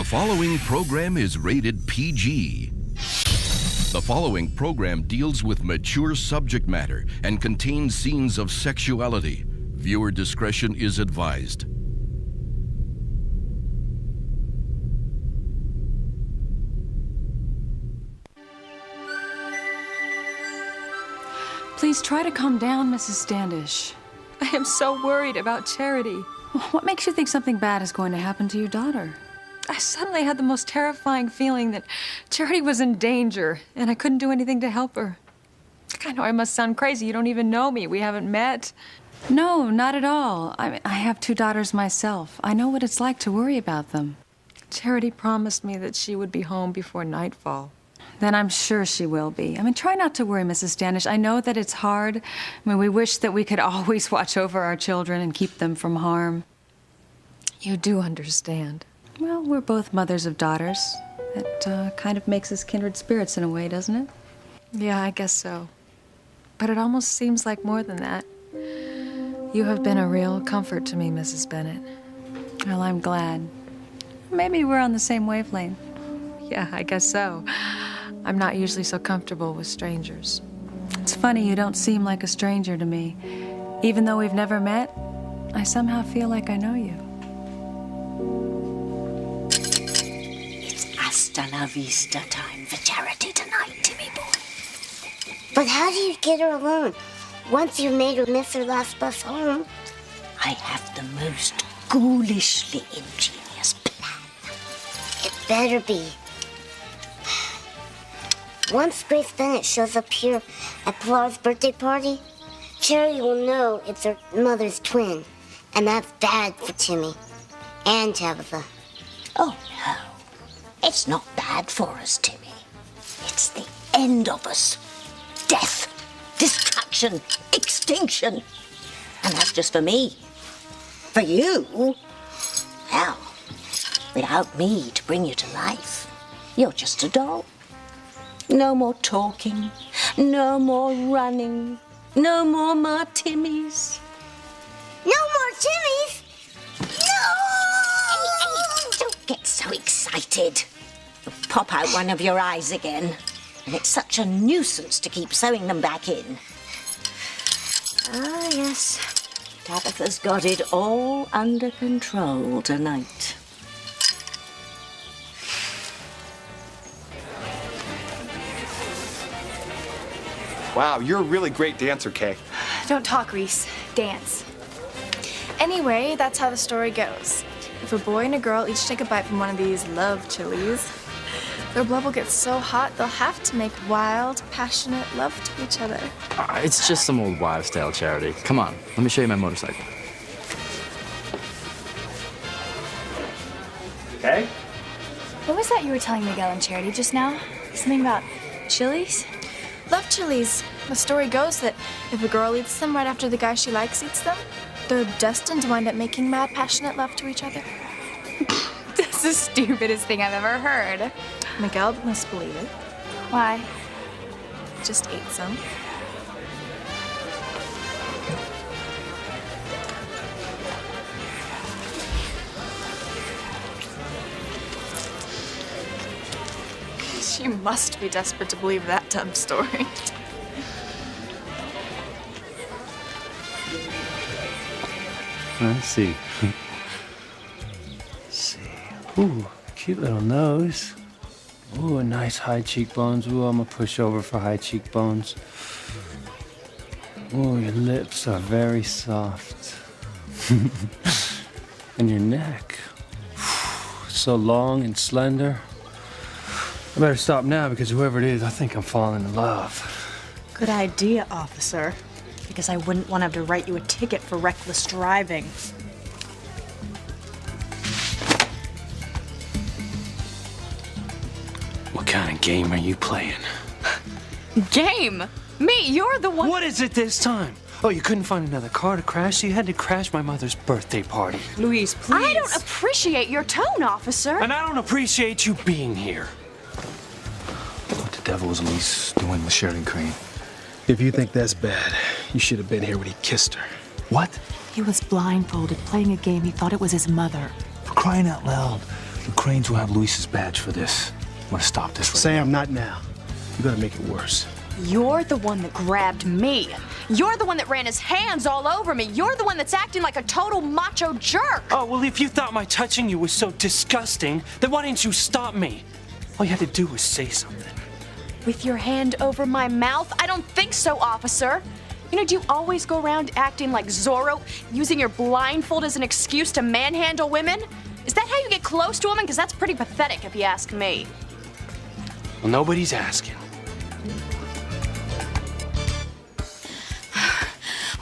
following program is rated PG. The following program deals with mature subject matter and contains scenes of sexuality. Viewer discretion is advised. Please try to calm down, Mrs. Standish. I am so worried about Charity. What makes you think something bad is going to happen to your daughter? I suddenly had the most terrifying feeling that Charity was in danger, and I couldn't do anything to help her. I know I must sound crazy. You don't even know me. We haven't met. No, not at all. I have 2 daughters myself. I know what it's like to worry about them. Charity promised me that she would be home before nightfall. Then I'm sure she will be. Try not to worry, Mrs. Standish. I know that it's hard. We wish that we could always watch over our children and keep them from harm. You do understand. Well, we're both mothers of daughters. That kind of makes us kindred spirits in a way, doesn't it? Yeah, I guess so. But it almost seems like more than that. You have been a real comfort to me, Mrs. Bennett. Well, I'm glad. Maybe we're on the same wavelength. Yeah, I guess so. I'm not usually so comfortable with strangers. It's funny, you don't seem like a stranger to me. Even though we've never met, I somehow feel like I know you. It's hasta la vista time for Charity tonight, Timmy boy. But how do you get her alone? Once you've made her miss her last bus home. I have the most ghoulishly ingenious plan. It better be. Once Grace Bennett shows up here at Pilar's birthday party, Charity will know it's her mother's twin. And that's bad for Timmy and Tabitha. Oh, no. It's not bad for us, Timmy. It's the end of us. Death, destruction, extinction. And that's just for me. For you, well, without me to bring you to life, you're just a doll. No more talking, no more running, no more Timmys. No more Timmys? Hey, don't get so excited. You'll pop out one of your eyes again. And it's such a nuisance to keep sewing them back in. Ah, yes. Tabitha's got it all under control tonight. Wow, you're a really great dancer, Kay. Don't talk, Reese. Dance. Anyway, that's how the story goes. If a boy and a girl each take a bite from one of these love chilies, their blood will get so hot they'll have to make wild, passionate love to each other. It's just some old wives' tale, Charity. Come on, let me show you my motorcycle. Kay? What was that you were telling Miguel and Charity just now? Something about chilies? Love chilies. The story goes that if a girl eats them right after the guy she likes eats them, they're destined to wind up making mad, passionate love to each other. That's the stupidest thing I've ever heard. Miguel must believe it. Why? Just ate some. She must be desperate to believe that dumb story. Let's see. Ooh, cute little nose. Ooh, nice high cheekbones. Ooh, I'm gonna push over for high cheekbones. Ooh, your lips are very soft. And your neck. So long and slender. I better stop now because whoever it is, I think I'm falling in love. Good idea, officer. Because I wouldn't want to have to write you a ticket for reckless driving. What kind of game are you playing? Game? Me, you're the one. What is it this time? Oh, you couldn't find another car to crash, so you had to crash my mother's birthday party. Louise, please. I don't appreciate your tone, officer. And I don't appreciate you being here. What the devil is Elise doing with Sheridan Crane? If you think that's bad, you should have been here when he kissed her. What? He was blindfolded, playing a game. He thought it was his mother. For crying out loud. The Cranes will have Luis's badge for this. I'm gonna stop this right Sam, not now. You're gonna make it worse. You're the one that grabbed me. You're the one that ran his hands all over me. You're the one that's acting like a total macho jerk. Oh, well, if you thought my touching you was so disgusting, then why didn't you stop me? All you had to do was say something. With your hand over my mouth? I don't think so, officer. You know, do you always go around acting like Zorro, using your blindfold as an excuse to manhandle women? Is that how you get close to women? Because that's pretty pathetic, if you ask me. Well, nobody's asking.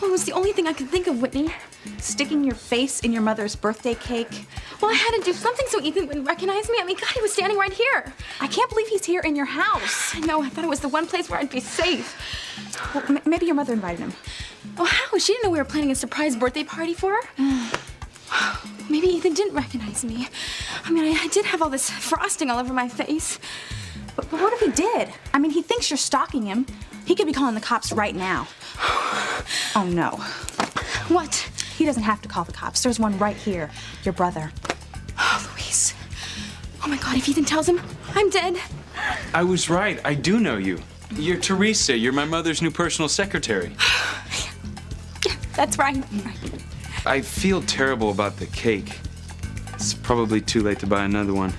Well, it was the only thing I could think of, Whitney. Sticking your face in your mother's birthday cake. Well, I had to do something so Ethan wouldn't recognize me. I mean, God, he was standing right here. I can't believe he's here in your house. I know, I thought it was the one place where I'd be safe. Well, maybe your mother invited him. Oh, how? She didn't know we were planning a surprise birthday party for her? Maybe Ethan didn't recognize me. I mean, I did have all this frosting all over my face. But what if he did? I mean, he thinks you're stalking him. He could be calling the cops right now. Oh, no. What? He doesn't have to call the cops. There's one right here. Your brother. Oh, Luis. Oh, my God, if Ethan tells him, I'm dead. I was right. I do know you. You're Teresa. You're my mother's new personal secretary. Yeah, that's right. I feel terrible about the cake. It's probably too late to buy another one.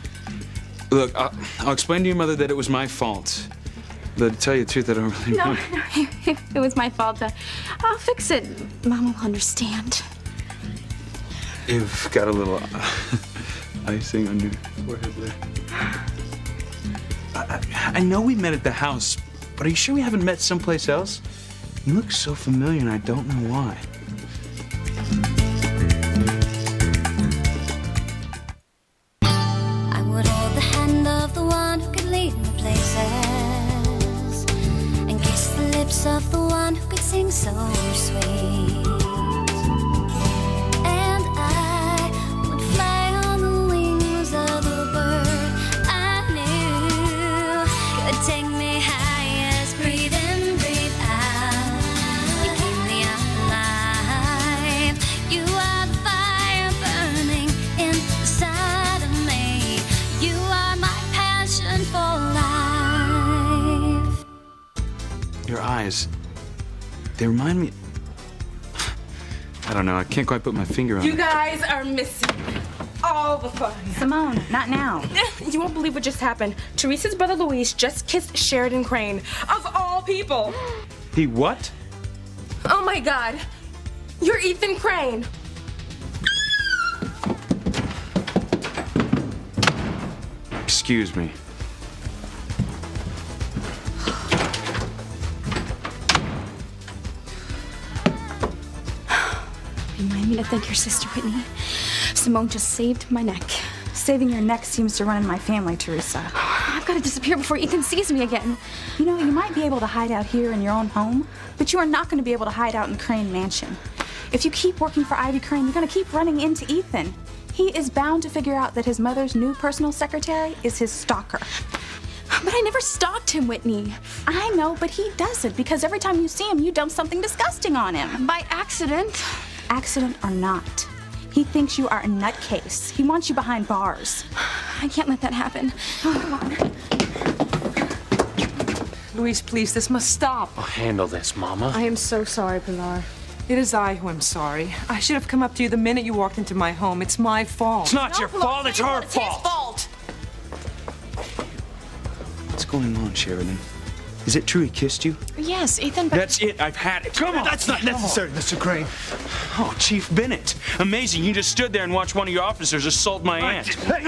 Look, I'll explain to your mother that it was my fault. But to tell you the truth, I don't really know. No, it was my fault. I'll fix it. Mom will understand. You've got a little icing on your forehead there. I know we met at the house, but are you sure we haven't met someplace else? You look so familiar, and I don't know why. I would hold the hand of the one who could lead me places and kiss the lips of the one who could sing so sweet. And I would fly on the wings of the bird I knew could take me highest. Breathe in, breathe out. You keep me alive. You are the fire burning inside of me. You are my passion for life. Your eyes, they remind me... I don't know, I can't quite put my finger on You it. guys are missing all the fun. Simone, not now. You won't believe what just happened. Teresa's brother Luis just kissed Sheridan Crane, of all people. He what? Oh my God. You're Ethan Crane. Excuse me. Remind me to thank your sister, Whitney. Simone just saved my neck. Saving your neck seems to run in my family, Teresa. I've got to disappear before Ethan sees me again. You know, you might be able to hide out here in your own home, but you are not going to be able to hide out in Crane Mansion. If you keep working for Ivy Crane, you're going to keep running into Ethan. He is bound to figure out that his mother's new personal secretary is his stalker. But I never stalked him, Whitney. I know, but he doesn't, because every time you see him, you dump something disgusting on him. By accident. Accident or not. He thinks you are a nutcase. He wants you behind bars. I can't let that happen. Oh, come on. Luis, please, this must stop. I'll handle this, Mama. I am so sorry, Pilar. It is I who am sorry. I should have come up to you the minute you walked into my home. It's my fault. It's not your fault, it's her fault. What's going on, Sheridan? Is it true he kissed you? Yes, Ethan, but... That's it. I've had it. Come on. That's not necessary, Mr. Crane. Oh, Chief Bennett. Amazing. You just stood there and watched one of your officers assault my aunt. Hey,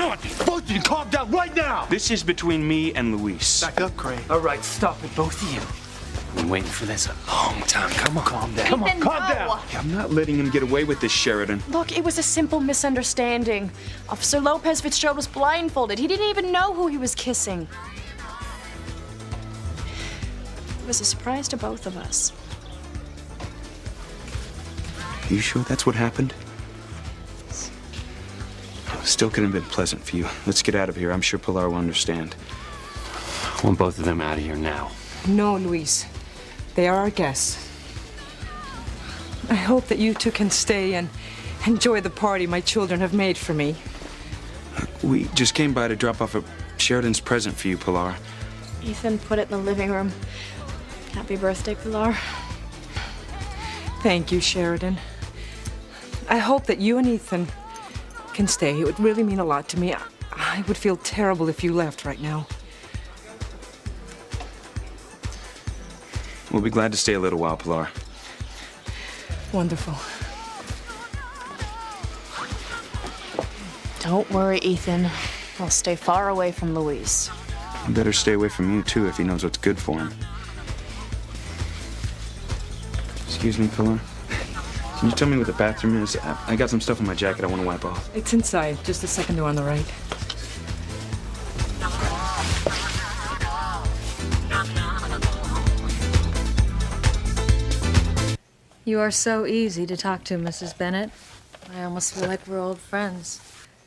both of you, calm down right now. This is between me and Luis. Back up, Crane. All right, stop it, both of you. I've been waiting for this a long time. Come on, calm down. Come on, Ethan, calm no. down. I'm not letting him get away with this, Sheridan. Look, it was a simple misunderstanding. Officer Lopez Fitzgerald was blindfolded. He didn't even know who he was kissing. It was a surprise to both of us. Are you sure that's what happened? Still couldn't have been pleasant for you. Let's get out of here. I'm sure Pilar will understand. I want both of them out of here now. No, Luis. They are our guests. I hope that you two can stay and enjoy the party my children have made for me. We just came by to drop off Sheridan's present for you, Pilar. Ethan put it in the living room. Happy birthday, Pilar. Thank you, Sheridan. I hope that you and Ethan can stay. It would really mean a lot to me. I would feel terrible if you left right now. We'll be glad to stay a little while, Pilar. Wonderful. Don't worry, Ethan. I'll stay far away from Luis. You better stay away from you, too, if he knows what's good for him. Excuse me, Pilar. Can you tell me what the bathroom is? I got some stuff in my jacket I want to wipe off. It's inside, just the second door on the right. You are so easy to talk to, Mrs. Bennett. I almost feel like we're old friends.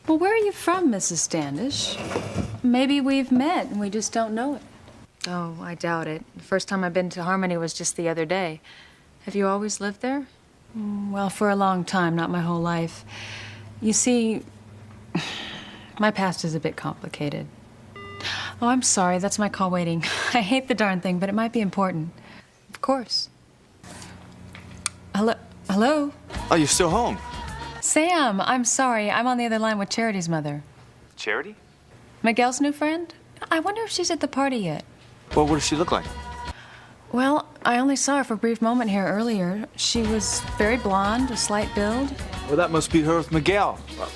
Well, where are you from, Mrs. Standish? Maybe we've met and we just don't know it. Oh, I doubt it. The first time I've been to Harmony was just the other day. Have you always lived there? Well, for a long time, not my whole life. You see, my past is a bit complicated. Oh, I'm sorry. That's my call waiting. I hate the darn thing, but it might be important. Of course. Hello? Hello? Oh, you're still home? Sam, I'm sorry. I'm on the other line with Charity's mother. Charity? Miguel's new friend? I wonder if she's at the party yet. Well, what does she look like? Well, I only saw her for a brief moment here earlier. She was very blonde, a slight build. Well, that must be her with Miguel. Well,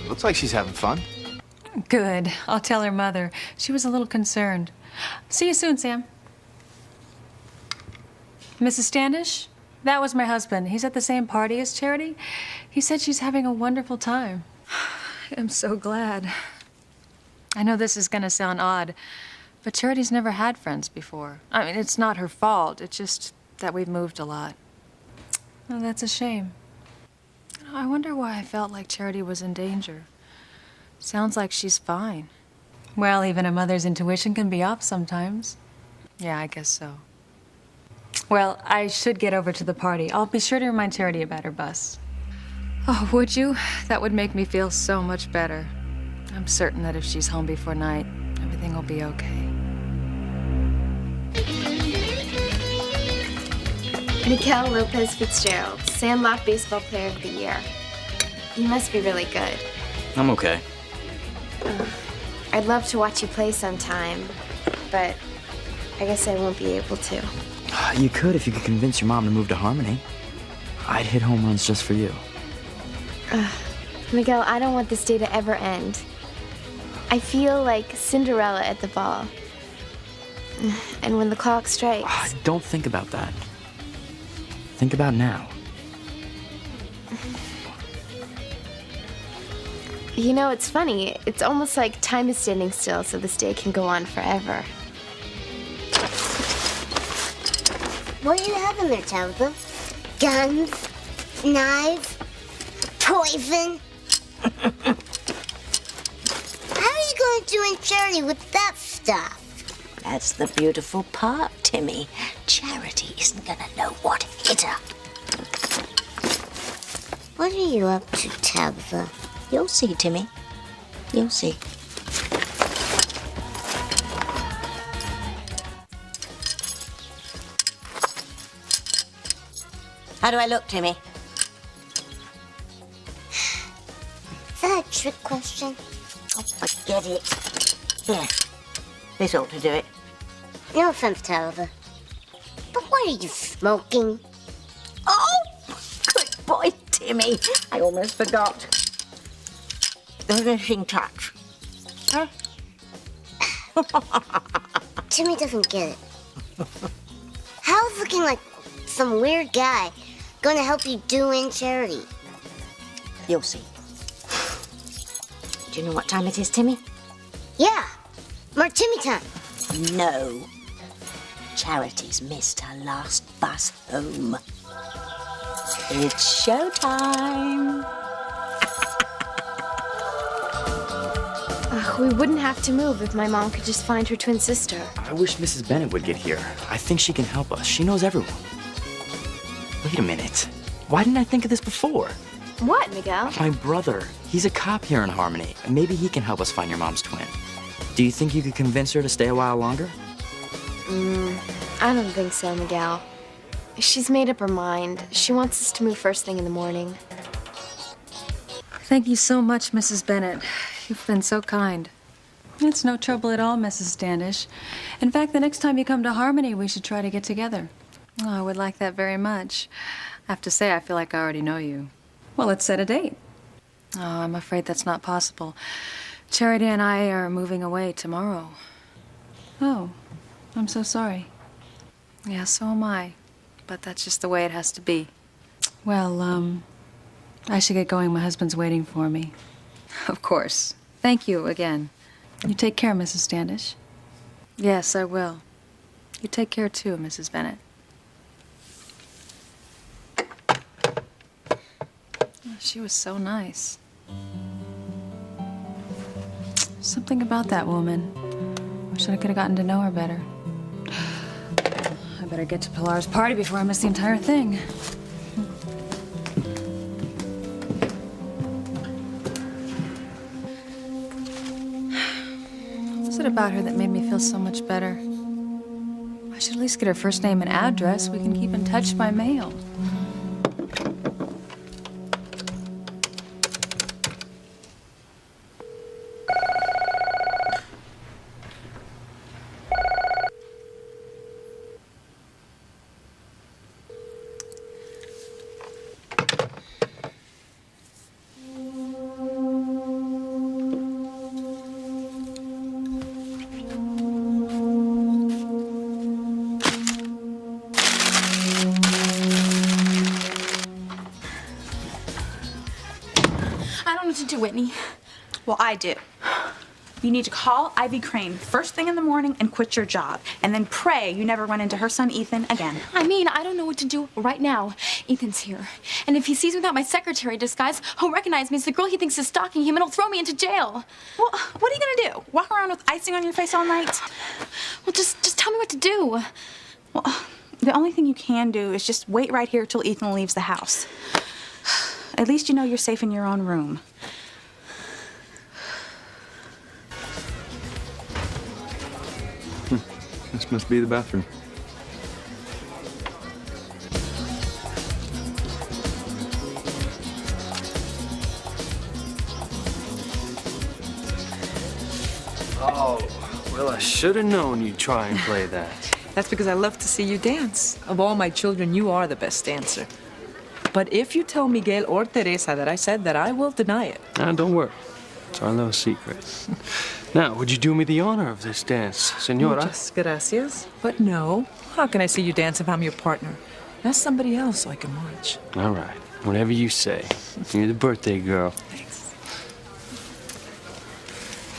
looks like she's having fun. Good. I'll tell her mother. She was a little concerned. See you soon, Sam. Mrs. Standish? That was my husband. He's at the same party as Charity. He said she's having a wonderful time. I'm so glad. I know this is gonna sound odd, but Charity's never had friends before. I mean, it's not her fault. It's just that we've moved a lot. Oh, that's a shame. I wonder why I felt like Charity was in danger. Sounds like she's fine. Well, even a mother's intuition can be off sometimes. Yeah, I guess so. Well, I should get over to the party. I'll be sure to remind Charity about her bus. Oh, would you? That would make me feel so much better. I'm certain that if she's home before night, everything will be okay. Miguel Lopez Fitzgerald, Sandlot Baseball Player of the Year. You must be really good. I'm okay. I'd love to watch you play sometime, but I guess I won't be able to. You could if you could convince your mom to move to Harmony. I'd hit home runs just for you. Miguel, I don't want this day to ever end. I feel like Cinderella at the ball. And when the clock strikes... Don't think about that. Think about now. You know, it's funny. It's almost like time is standing still so this day can go on forever. What do you have in there, Tabitha? Guns? Knives? Poison? How are you going to do in Charity with that stuff? That's the beautiful part, Timmy. Charity isn't gonna know what hit her. What are you up to, Tabitha? You'll see, Timmy. You'll see. How do I look, Timmy? Is that a trick question? Oh, forget it. Here. This ought to do it. No offense, Tabitha. But what are you smoking? Oh, good boy, Timmy. I almost forgot. The finishing touch. Huh? Timmy doesn't get it. How's looking like some weird guy going to help you do in Charity? You'll see. Do you know what time it is, Timmy? Yeah, more Timmy time. No. Charity's missed her last bus home. It's showtime. We wouldn't have to move if my mom could just find her twin sister. I wish Mrs. Bennett would get here. I think she can help us. She knows everyone. Wait a minute. Why didn't I think of this before? What, Miguel? My brother. He's a cop here in Harmony. Maybe he can help us find your mom's twin. Do you think you could convince her to stay a while longer? I don't think so, Miguel. She's made up her mind. She wants us to move first thing in the morning. Thank you so much, Mrs. Bennett. You've been so kind. It's no trouble at all, Mrs. Standish. In fact, the next time you come to Harmony, we should try to get together. Oh, I would like that very much. I have to say, I feel like I already know you. Well, let's set a date. Oh, I'm afraid that's not possible. Charity and I are moving away tomorrow. Oh, I'm so sorry. Yeah, so am I. But that's just the way it has to be. Well, I should get going. My husband's waiting for me. Of course. Thank you again. You take care, Mrs. Standish. Yes, I will. You take care, too, Mrs. Bennett. Oh, she was so nice. Something about that woman. Wish I could have gotten to know her better. I better get to Pilar's party before I miss the entire thing. What was it about her that made me feel so much better? I should at least get her first name and address. We can keep in touch by mail. Whitney. Well, I do. You need to call Ivy Crane first thing in the morning and quit your job. And then pray you never run into her son Ethan again. I mean, I don't know what to do right now. Ethan's here. And if he sees me without my secretary disguise, he'll recognize me as the girl he thinks is stalking him and he'll throw me into jail. Well, what are you gonna do? Walk around with icing on your face all night? Well, just tell me what to do. Well, the only thing you can do is just wait right here till Ethan leaves the house. At least you know you're safe in your own room. This must be the bathroom. Oh, well, I should have known you'd try and play that. That's because I love to see you dance. Of all my children, you are the best dancer. But if you tell Miguel or Teresa that I said that, I will deny it. Don't worry. It's our little secret. Now, would you do me the honor of this dance, senora? Muchas gracias. But no. How can I see you dance if I'm your partner? Ask somebody else so I can watch. All right. Whatever you say. You're the birthday girl. Thanks.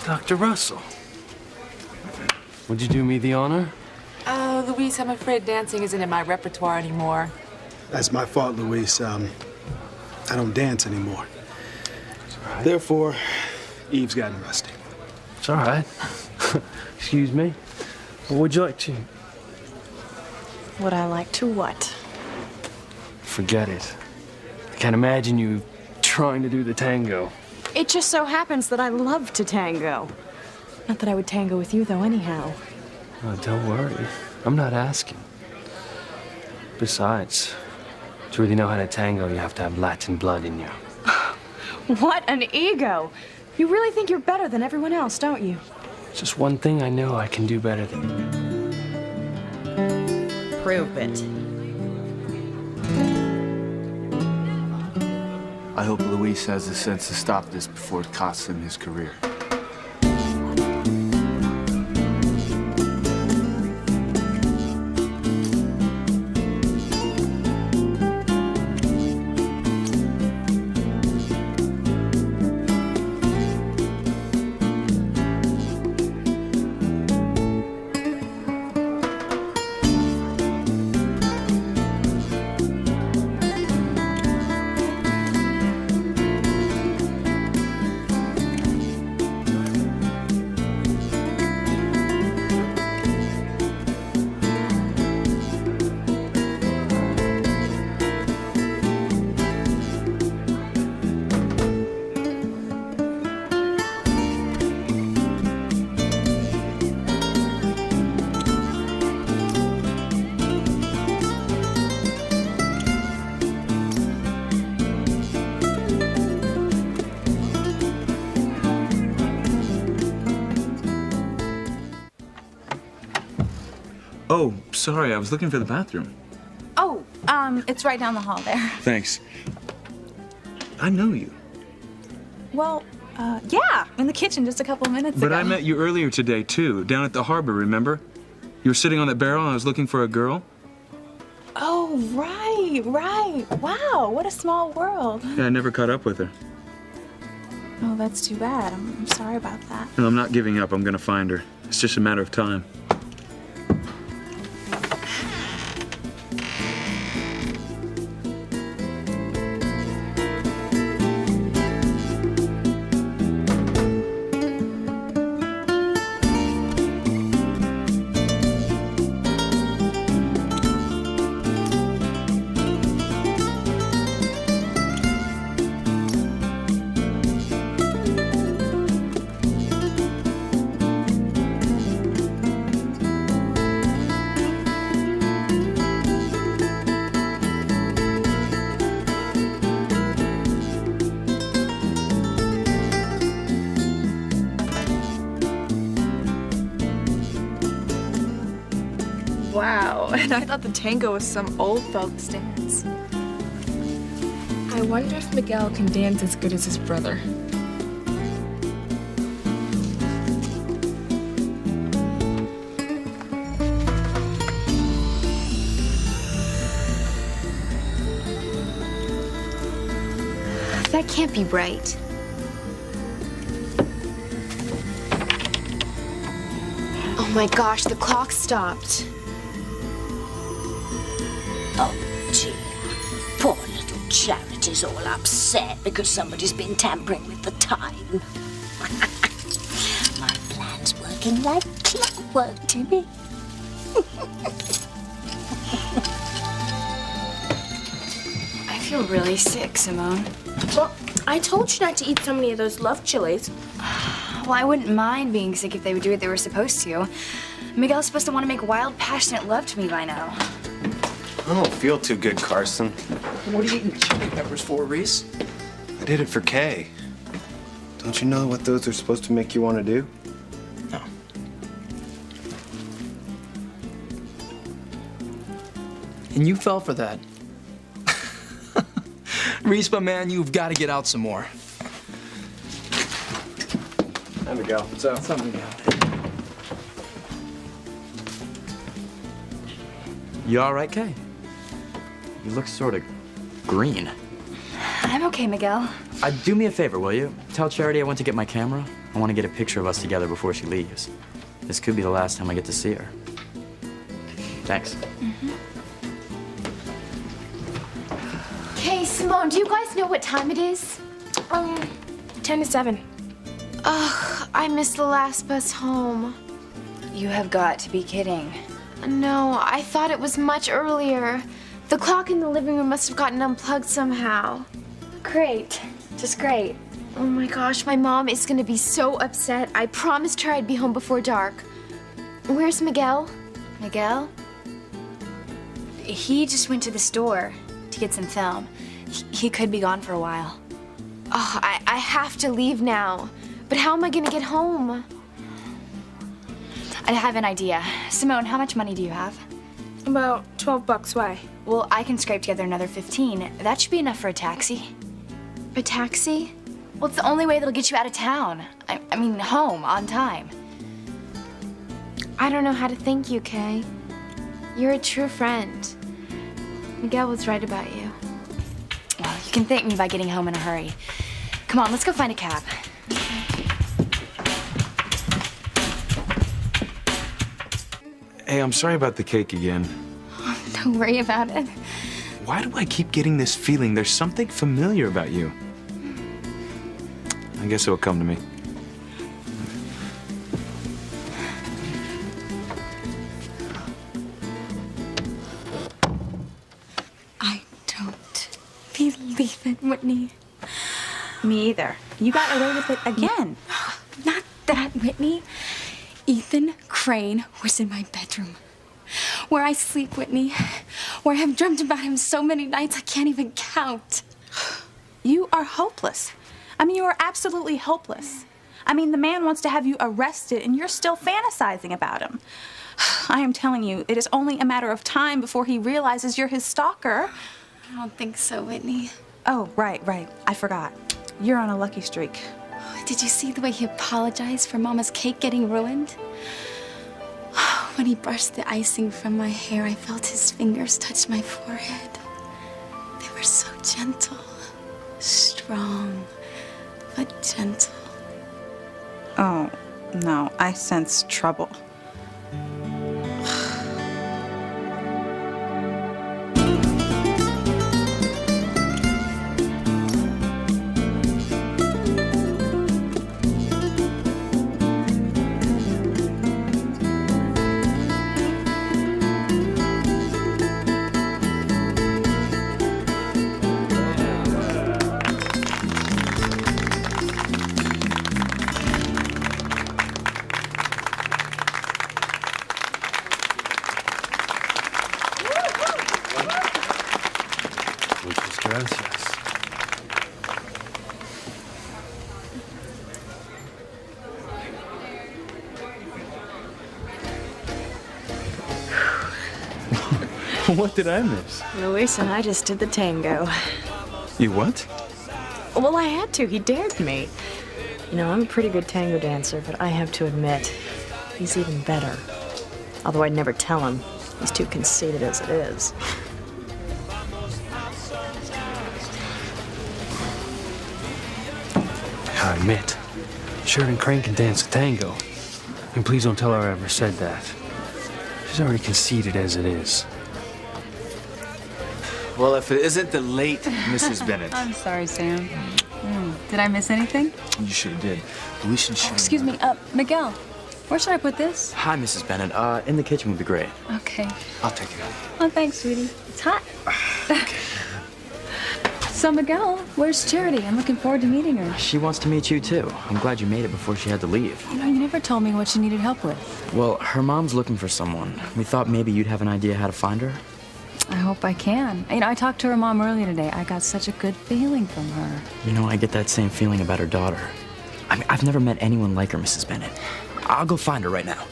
Dr. Russell. Would you do me the honor? Oh, Luis, I'm afraid dancing isn't in my repertoire anymore. That's my fault, Luis. I don't dance anymore. Therefore, Eve's gotten rusty. It's all right. Excuse me. What would you like to? Would I like to what? Forget it. I can't imagine you trying to do the tango. It just so happens that I love to tango. Not that I would tango with you, though, anyhow. Oh, don't worry. I'm not asking. Besides, to really know how to tango, you have to have Latin blood in you. What an ego! You really think you're better than everyone else, don't you? Just one thing I know I can do better than you. Prove it. I hope Luis has the sense to stop this before it costs him his career. Oh, sorry, I was looking for the bathroom. Oh, it's right down the hall there. Thanks. I know you. Well, yeah, in the kitchen just a couple of minutes ago. But I met you earlier today, too, down at the harbor, remember? You were sitting on that barrel and I was looking for a girl. Oh, right. Wow, what a small world. Yeah, I never caught up with her. Oh, that's too bad. I'm sorry about that. No, I'm not giving up. I'm gonna find her. It's just a matter of time. Wow, and I thought the tango was some old folks dance. I wonder if Miguel can dance as good as his brother. That can't be right. Oh my gosh, the clock stopped. Oh, dear. Poor little Charity's all upset because somebody's been tampering with the time. My plan's working like clockwork, Timmy. I feel really sick, Simone. Well, I told you not to eat so many of those love chilies. Well, I wouldn't mind being sick if they would do what they were supposed to. Miguel's supposed to want to make wild, passionate love to me by now. I don't feel too good, Carson. What are you eating chili peppers for, Reese? I did it for Kay. Don't you know what those are supposed to make you want to do? No. And you fell for that. Reese, my man, you've got to get out some more. There we go. What's up? Something out. You all right, Kay? You look sort of green. I'm okay, Miguel. Do me a favor, will you? Tell Charity I went to get my camera. I want to get a picture of us together before she leaves. This could be the last time I get to see her. Thanks. Hey, Simone, do you guys know what time it is? 10 to 7. Ugh, I missed the last bus home. You have got to be kidding. No, I thought it was much earlier. The clock in the living room must have gotten unplugged somehow. Great. Just great. Oh my gosh, my mom is gonna be so upset. I promised her I'd be home before dark. Where's Miguel? Miguel? He just went to the store to get some film. He could be gone for a while. Oh, I have to leave now. But how am I gonna get home? I have an idea. Simone, how much money do you have? About $12. Why? Well, I can scrape together another 15. That should be enough for a taxi. A taxi? Well, it's the only way that'll get you out of town. I mean, home, on time. I don't know how to thank you, Kay. You're a true friend. Miguel was right about you. Well, you can thank me by getting home in a hurry. Come on, let's go find a cab. Hey, I'm sorry about the cake again. Don't worry about it. Why do I keep getting this feeling there's something familiar about you? I guess it'll come to me. I don't believe it, Whitney. Me either. You got away with it again. Not that, Whitney. Ethan Crane was in my bedroom. Where I sleep, Whitney. Where I have dreamt about him so many nights I can't even count. You are hopeless. I mean, you are absolutely hopeless. I mean, the man wants to have you arrested and you're still fantasizing about him. I am telling you, it is only a matter of time before he realizes you're his stalker. I don't think so, Whitney. Oh, right. I forgot. You're on a lucky streak. Did you see the way he apologized for Mama's cake getting ruined? When he brushed the icing from my hair, I felt his fingers touch my forehead. They were so gentle, strong, but gentle. Oh, no, I sense trouble. What did I miss? Luis and I just did the tango. You what? Well, I had to. He dared me. You know, I'm a pretty good tango dancer, but I have to admit, he's even better. Although I'd never tell him. He's too conceited as it is. I admit, Sheridan Crane can dance a tango. And please don't tell her I ever said that. She's already conceited as it is. Well, if it isn't the late Mrs. Bennett. I'm sorry, Sam. Did I miss anything? You sure did. We should show Excuse me, Miguel. Where should I put this? Hi, Mrs. Bennett. In the kitchen would be great. Okay. I'll take it. Oh, thanks, sweetie. It's hot. So, Miguel, where's Charity? I'm looking forward to meeting her. She wants to meet you, too. I'm glad you made it before she had to leave. You know, you never told me what she needed help with. Well, her mom's looking for someone. We thought maybe you'd have an idea how to find her. I hope I can. You know, I talked to her mom earlier today. I got such a good feeling from her. You know, I get that same feeling about her daughter. I mean, I've never met anyone like her, Mrs. Bennett. I'll go find her right now.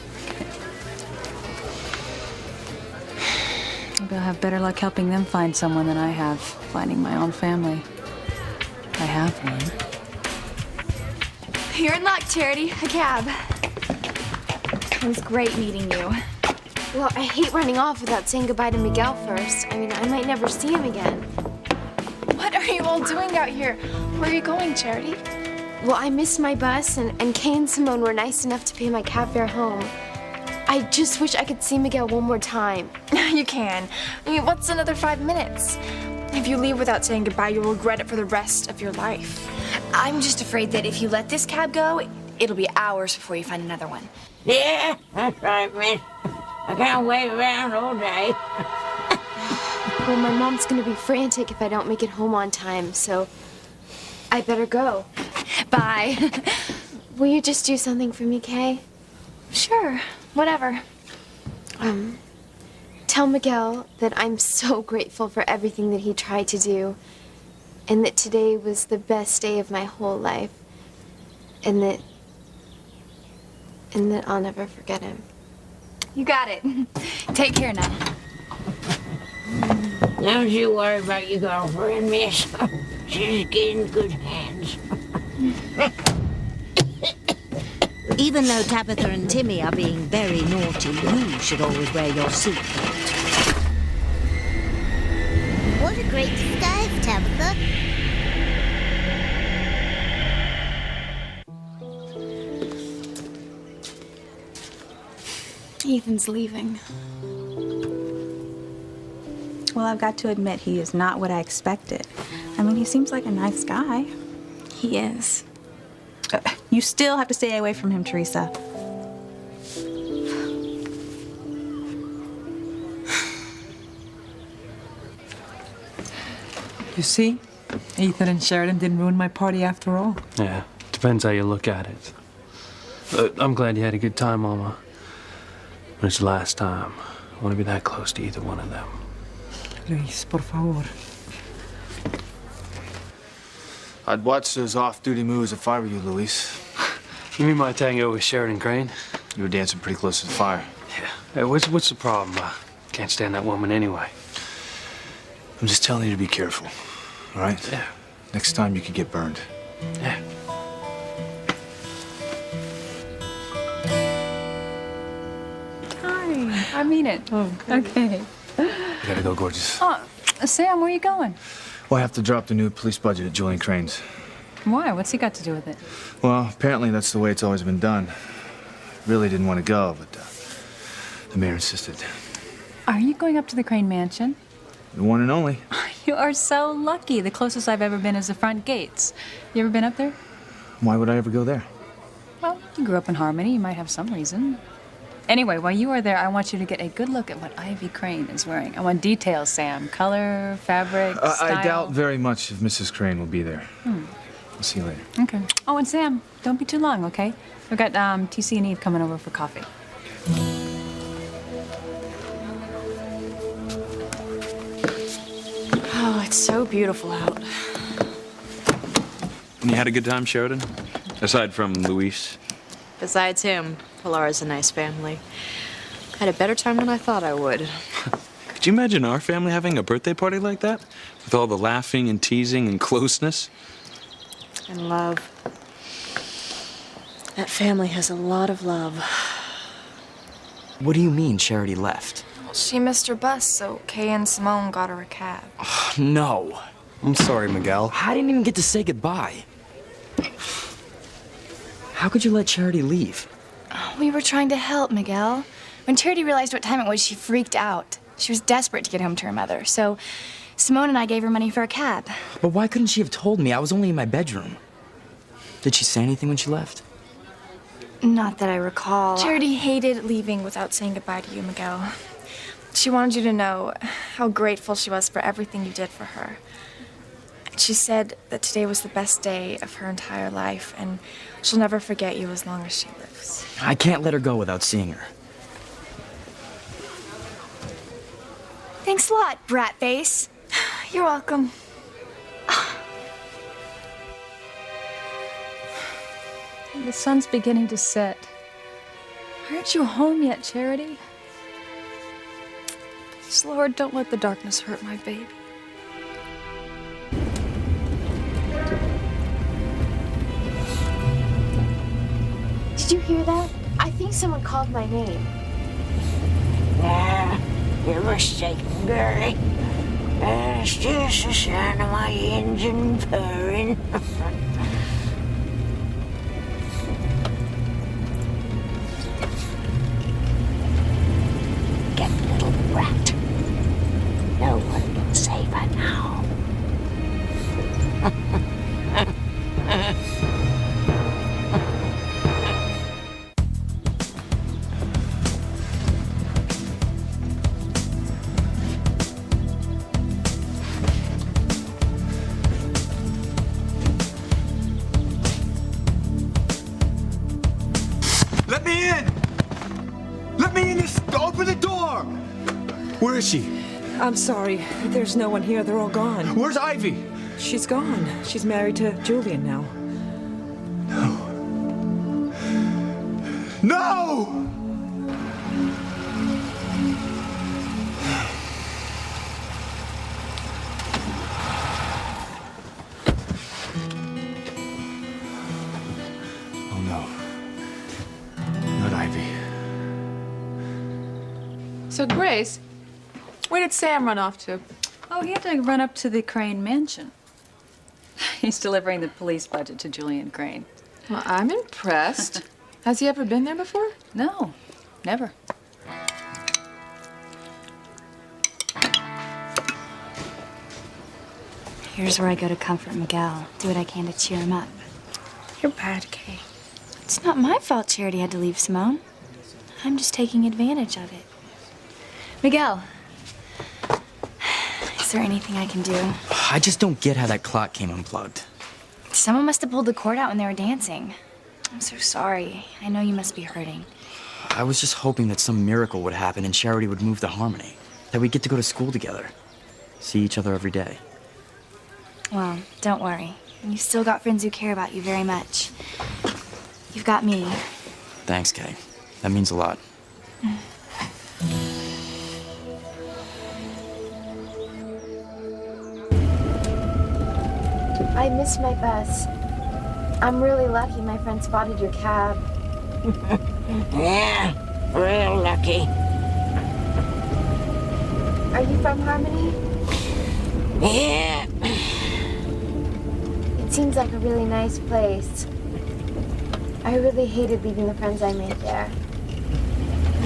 Maybe I'll have better luck helping them find someone than I have finding my own family. I have one. You're in luck, Charity. A cab. It was great meeting you. Well, I hate running off without saying goodbye to Miguel first. I mean, I might never see him again. What are you all doing out here? Where are you going, Charity? Well, I missed my bus, and Kay and Simone were nice enough to pay my cab fare home. I just wish I could see Miguel one more time. You can. I mean, what's another 5 minutes? If you leave without saying goodbye, you'll regret it for the rest of your life. I'm just afraid that if you let this cab go, it'll be hours before you find another one. Yeah, that's right, miss. I can't wait around all day. Well, my mom's gonna be frantic if I don't make it home on time, so I better go. Bye. Will you just do something for me, Kay? Sure, whatever. Tell Miguel that I'm so grateful for everything that he tried to do, and that today was the best day of my whole life, and that I'll never forget him. You got it. Take care now. Don't you worry about your girlfriend, miss. She's in good hands. Even though Tabitha and Timmy are being very naughty, you should always wear your seatbelt. What a great disguise, Tabitha. Ethan's leaving. Well, I've got to admit, he is not what I expected. I mean, he seems like a nice guy. He is. You still have to stay away from him, Teresa. You see? Ethan and Sheridan didn't ruin my party after all. Yeah, depends how you look at it. I'm glad you had a good time, Mama. But it's the last time. I want to be that close to either one of them. Luis, por favor. I'd watch those off-duty moves if I were you, Luis. You mean my tango with Sheridan Crane? You were dancing pretty close to the fire. Yeah, Hey, what's the problem? Can't stand that woman anyway. I'm just telling you to be careful, all right? Yeah. Next time you could get burned. Yeah. Hi. I mean it. Oh, okay. You gotta go, gorgeous. Oh, Sam, where are you going? Well, I have to drop the new police budget at Julian Crane's. Why? What's he got to do with it? Well, apparently that's the way it's always been done. Really didn't want to go, but the mayor insisted. Are you going up to the Crane Mansion? The one and only. You are so lucky. The closest I've ever been is the front gates. You ever been up there? Why would I ever go there? Well, you grew up in Harmony. You might have some reason. Anyway, while you are there, I want you to get a good look at what Ivy Crane is wearing. I want details, Sam. Color, fabric, style. I doubt very much if Mrs. Crane will be there. I'll see you later. Okay. Oh, and Sam, don't be too long, okay? We've got TC and Eve coming over for coffee. Oh, it's so beautiful out. And you had a good time, Sheridan? Aside from Luis? Besides him, Pilara's a nice family. Had a better time than I thought I would. Could you imagine our family having a birthday party like that? With all the laughing and teasing and closeness? And love. That family has a lot of love. What do you mean Charity left? She missed her bus, so Kay and Simone got her a cab. No. I'm sorry, Miguel. I didn't even get to say goodbye. How could you let Charity leave? We were trying to help, Miguel. When Charity realized what time it was, she freaked out. She was desperate to get home to her mother, so Simone and I gave her money for a cab. But why couldn't she have told me? I was only in my bedroom. Did she say anything when she left? Not that I recall. Charity hated leaving without saying goodbye to you, Miguel. She wanted you to know how grateful she was for everything you did for her. She said that today was the best day of her entire life, and she'll never forget you as long as she lives. I can't let her go without seeing her. Thanks a lot, brat face. You're welcome. The sun's beginning to set. Aren't you home yet, Charity? Please, Lord, don't let the darkness hurt my baby. Did you hear that? I think someone called my name. Yeah, you're mistaken, girlie. It's just the sound of my engine purring. Get little brat. No one can save her now. Let me in! Let me in! Open the door! Where is she? I'm sorry. There's no one here. They're all gone. Where's Ivy? She's gone. She's married to Julian now. No! Oh no. Not Ivy. So, Grace, where did Sam run off to? Oh, he had to run up to the Crane Mansion. He's delivering the police budget to Julian Crane. Well, I'm impressed. Has he ever been there before? No, never. Here's where I go to comfort Miguel. Do what I can to cheer him up. You're bad, Kay. It's not my fault Charity had to leave, Simone. I'm just taking advantage of it. Miguel, is there anything I can do? I just don't get how that clock came unplugged. Someone must have pulled the cord out when they were dancing. I'm so sorry. I know you must be hurting. I was just hoping that some miracle would happen and Charity would move to Harmony. That we'd get to go to school together. See each other every day. Well, don't worry. You've still got friends who care about you very much. You've got me. Thanks, Kay. That means a lot. I missed my bus. I'm really lucky my friend spotted your cab. Yeah, real lucky. Are you from Harmony? Yeah. It seems like a really nice place. I really hated leaving the friends I made there.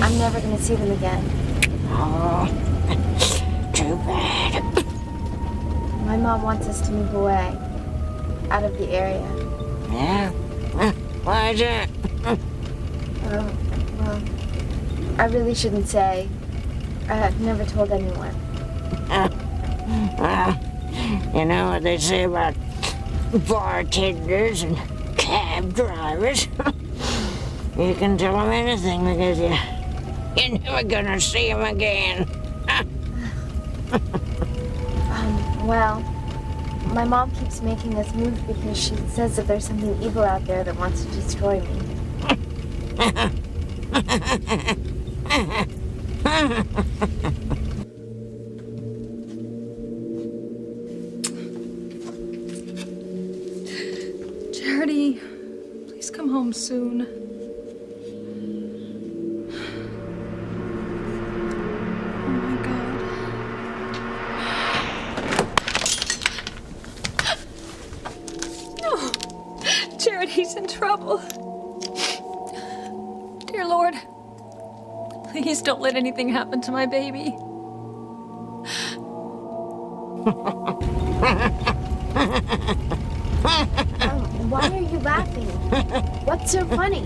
I'm never gonna see them again. Oh, too bad. My mom wants us to move away. Out of the area. Yeah? Why is that? Well, I really shouldn't say. I have never told anyone. Well, you know what they say about bartenders and cab drivers? You can tell them anything because you're never gonna see them again. Well, my mom keeps making us move because she says that there's something evil out there that wants to destroy me. Charity, please come home soon. Oh my God. No, Charity's in trouble. Dear Lord, please don't let anything happen to my baby. Why are you laughing? What's so funny?